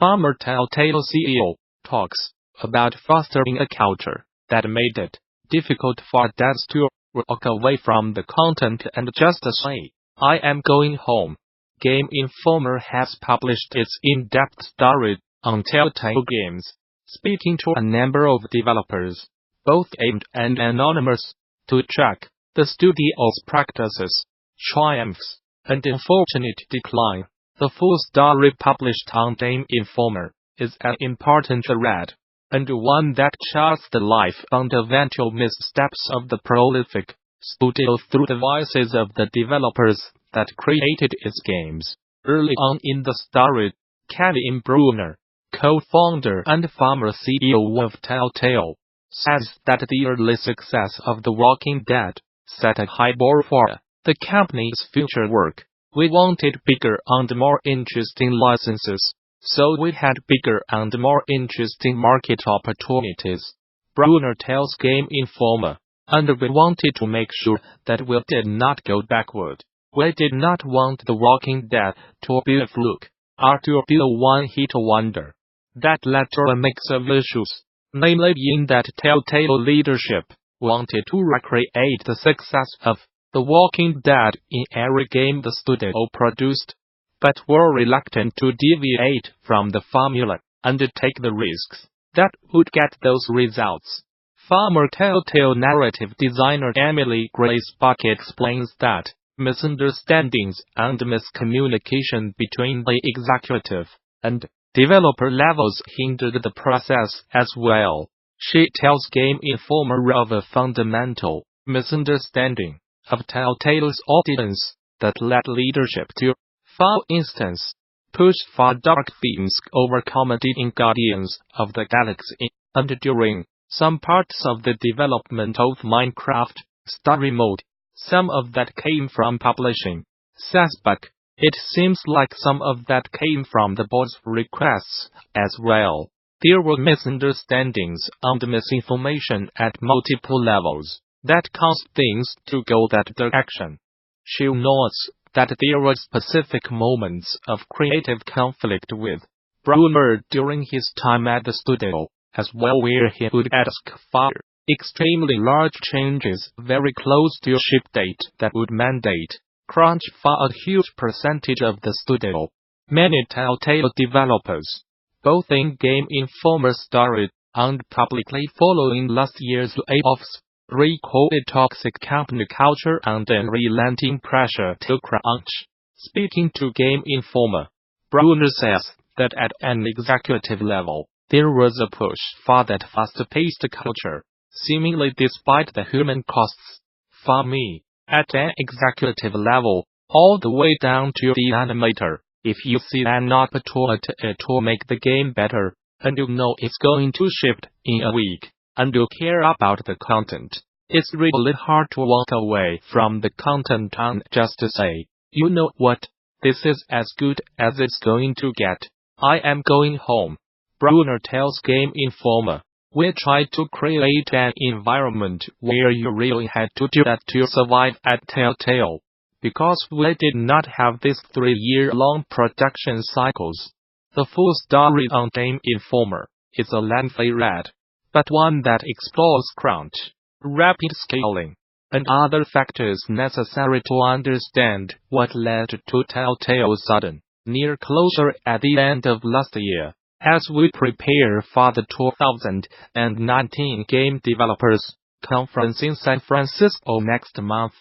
Former Telltale CEO talks about fostering a culture that made it difficult for devs to walk away from the content and just say, "I am going home." Game Informer has published its in-depth story on Telltale Games, speaking to a number of developers, both aimed and anonymous, to track the studio's practices, triumphs, and unfortunate decline. The full story published on Game Informer is an important read, and one that charts the life and eventual missteps of the prolific studio through the voices of the developers that created its games. Early on in the story, Kevin Bruner, co-founder and former CEO of Telltale, says that the early success of The Walking Dead set a high bar for the company's future work. "We wanted bigger and more interesting licenses, so we had bigger and more interesting market opportunities," Bruner tells Game Informer, "and we wanted to make sure that we did not go backward. We did not want The Walking Dead to be a fluke, or to be a one-hit wonder." That led to a mix of issues, namely in that Telltale leadership wanted to recreate the success of The Walking Dead in every game the studio produced, but were reluctant to deviate from the formula and take the risks that would get those results. Former Telltale narrative designer Emily Grace Buck explains that misunderstandings and miscommunication between the executive and developer levels hindered the process as well. She tells Game Informer of a fundamental misunderstanding of Telltale's audience that led leadership to, for instance, push for dark themes over comedy in Guardians of the Galaxy, and during some parts of the development of Minecraft Story Mode. Some of that came from publishing, says Buck. It seems like some of that came from the board's requests as well. There were misunderstandings and misinformation at multiple levels that caused things to go that direction. She notes that there were specific moments of creative conflict with Bruner during his time at the studio, as well, where he would ask for extremely large changes very close to a ship date that would mandate crunch for a huge percentage of the studio. Many Telltale developers, both in Game Informer story and publicly following last year's layoffs, recorded toxic company culture and unrelenting pressure to crunch. Speaking to Game Informer, Bruner says that at an executive level, there was a push for that fast-paced culture, seemingly despite the human costs. "For me, at an executive level, all the way down to the animator, if you see an opportunity to make the game better, and you know it's going to ship in a week, and you care about the content, it's really hard to walk away from the content and just say, you know what, this is as good as it's going to get. I am going home." Bruner tells Game Informer, "We tried to create an environment where you really had to do that to survive at Telltale, because we did not have these 3-year-long production cycles." The full story on Game Informer is a lengthy read, but one that explores crunch, rapid scaling, and other factors necessary to understand what led to Telltale's sudden, near closure at the end of last year. As we prepare for the 2019 Game Developers Conference in San Francisco next month,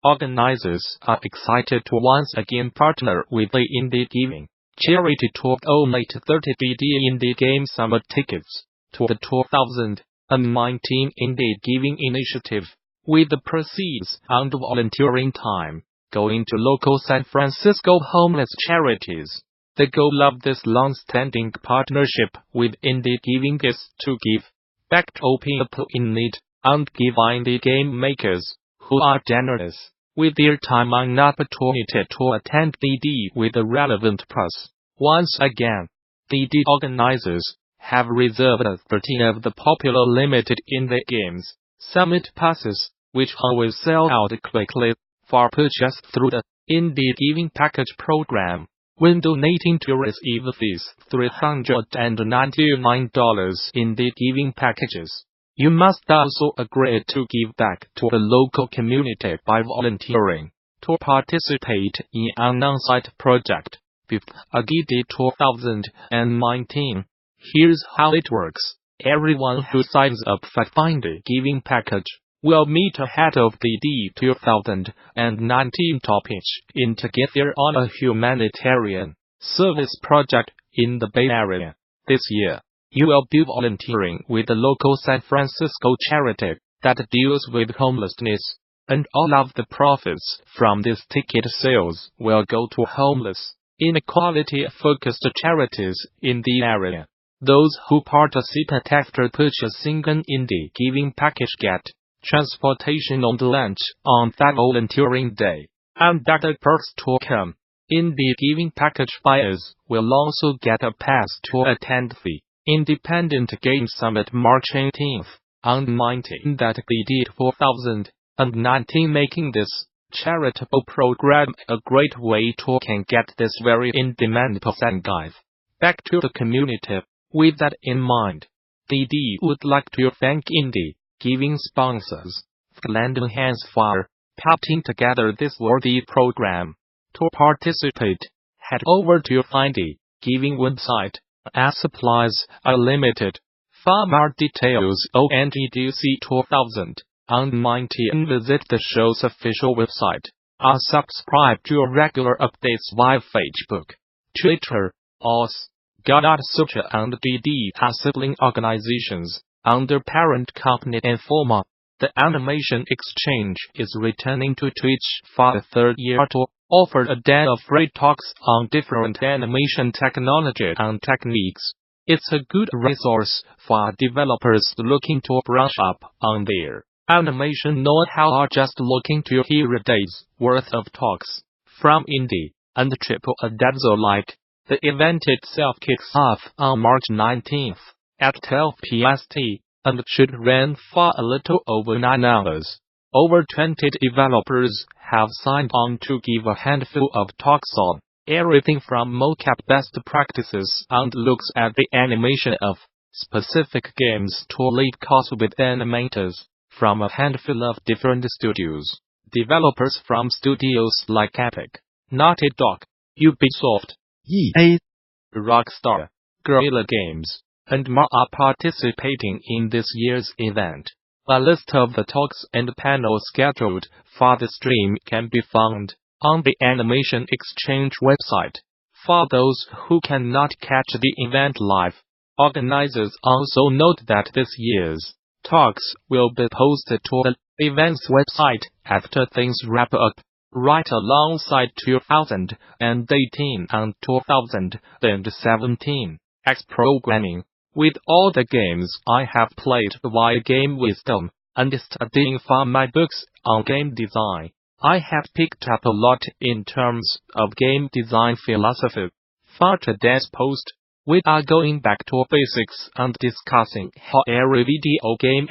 organizers are excited to once again partner with the Indie Giving charity to donate 30 BD Indie Game Summer tickets to the 2019 Indie Giving Initiative, with the proceeds and volunteering time going to local San Francisco homeless charities. The goal of this long-standing partnership with Indie Giving is to give back to people in need and give indie game makers who are generous with their time an opportunity to attend DD with a relevant price. Once again, DD organizers have reserved 13 of the popular limited indie games Summit passes, which always sell out quickly, for purchase through the Indie Giving Package program. When donating to receive these $399 in the giving packages, you must also agree to give back to the local community by volunteering. To participate in an on-site project with AGD 2019, here's how it works. Everyone who signs up for the giving package will meet ahead of the D 2019 topic in together on a humanitarian service project in the Bay Area. This year, you will be volunteering with the local San Francisco charity that deals with homelessness, and all of the profits from these ticket sales will go to homeless, inequality-focused charities in the area. Those who participate after purchasing an indie giving package get transportation and lunch on that volunteering day, and other perks to come. Indie giving package buyers will also get a pass to attend the Independent Game Summit March 18th and 19th at the D 2019, making this charitable program a great way to can get this very in-demand person guide back to the community. With that in mind, DD would like to thank indie giving sponsors for lending hands for putting together this worthy program. To participate, head over to indie giving website, as supplies are limited. For more details on NGDC 2019, visit the show's official website, or subscribe to regular updates via Facebook, Twitter, or Gamasutra and DD are sibling organizations under parent company Informa. The Animation Exchange is returning to Twitch for the third year to offer a day of free talks on different animation technology and techniques. It's a good resource for developers looking to brush up on their animation know-how or just looking to hear a day's worth of talks from indie and AAA devs alike. The event itself kicks off on March 19th at 12 PST and should run for a little over 9 hours. Over 20 developers have signed on to give a handful of talks on everything from mocap best practices and looks at the animation of specific games to lead calls with animators from a handful of different studios. Developers from studios like Epic, Naughty Dog, Ubisoft, EA, Rockstar, Guerrilla Games, and more are participating in this year's event. A list of the talks and panels scheduled for the stream can be found on the Animation Exchange website. For those who cannot catch the event live, organizers also note that this year's talks will be posted to the event's website after things wrap up, right alongside 2018 and 2017 X programming. With all the games I have played via Game Wisdom and studying for my books on game design, I have picked up a lot in terms of game design philosophy. For today's post, we are going back to basics and discussing how every video game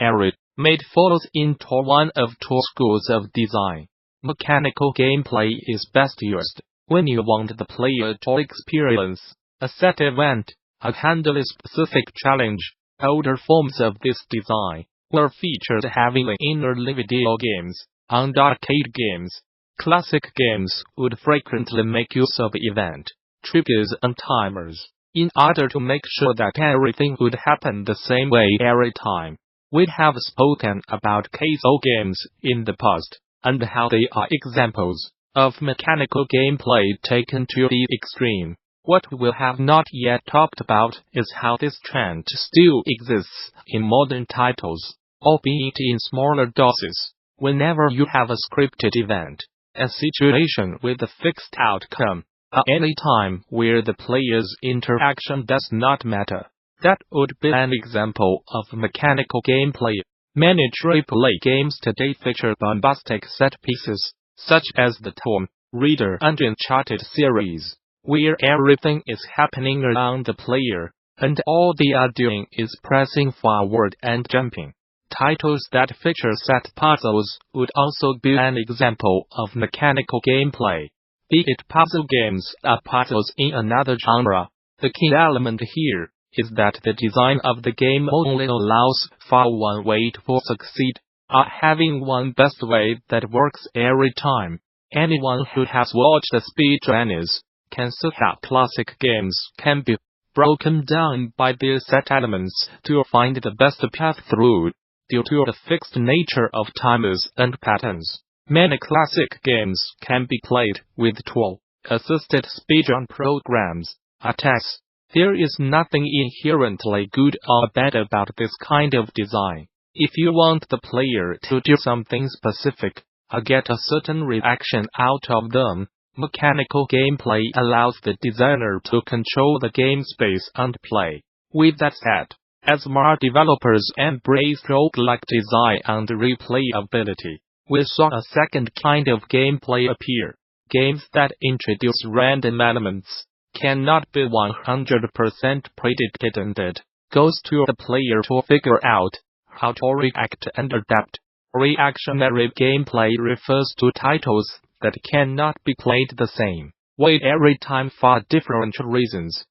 made falls into one of two schools of design. Mechanical gameplay is best used when you want the player to experience a set event, or handle a specific challenge. Older forms of this design were featured heavily in early video games and arcade games. Classic games would frequently make use of event triggers and timers in order to make sure that everything would happen the same way every time. We have spoken about casual games in the past, and how they are examples of mechanical gameplay taken to the extreme. What we have not yet talked about is how this trend still exists in modern titles, albeit in smaller doses. Whenever you have a scripted event, a situation with a fixed outcome, or any time where the player's interaction does not matter, that would be an example of mechanical gameplay. Many AAA games today feature bombastic set pieces, such as the Tomb Raider and Uncharted series, where everything is happening around the player, and all they are doing is pressing forward and jumping. Titles that feature set puzzles would also be an example of mechanical gameplay. be it puzzle games or puzzles in another genre. The key element here is that the design of the game only allows for one way to succeed, or having one best way that works every time. Anyone who has watched speedrunners can see how classic games can be broken down by their set elements to find the best path through. Due to the fixed nature of timers and patterns, many classic games can be played with tool-assisted speedrun programs or tests. There is nothing inherently good or bad about this kind of design. If you want the player to do something specific, or get a certain reaction out of them, mechanical gameplay allows the designer to control the game space and play. With that said, as more developers embrace roguelike design and replayability, we saw a second kind of gameplay appear. Games that introduce random elements cannot be 100% predicted, and it goes to the player to figure out how to react and adapt. Reactionary gameplay refers to titles that cannot be played the same way every time for different reasons.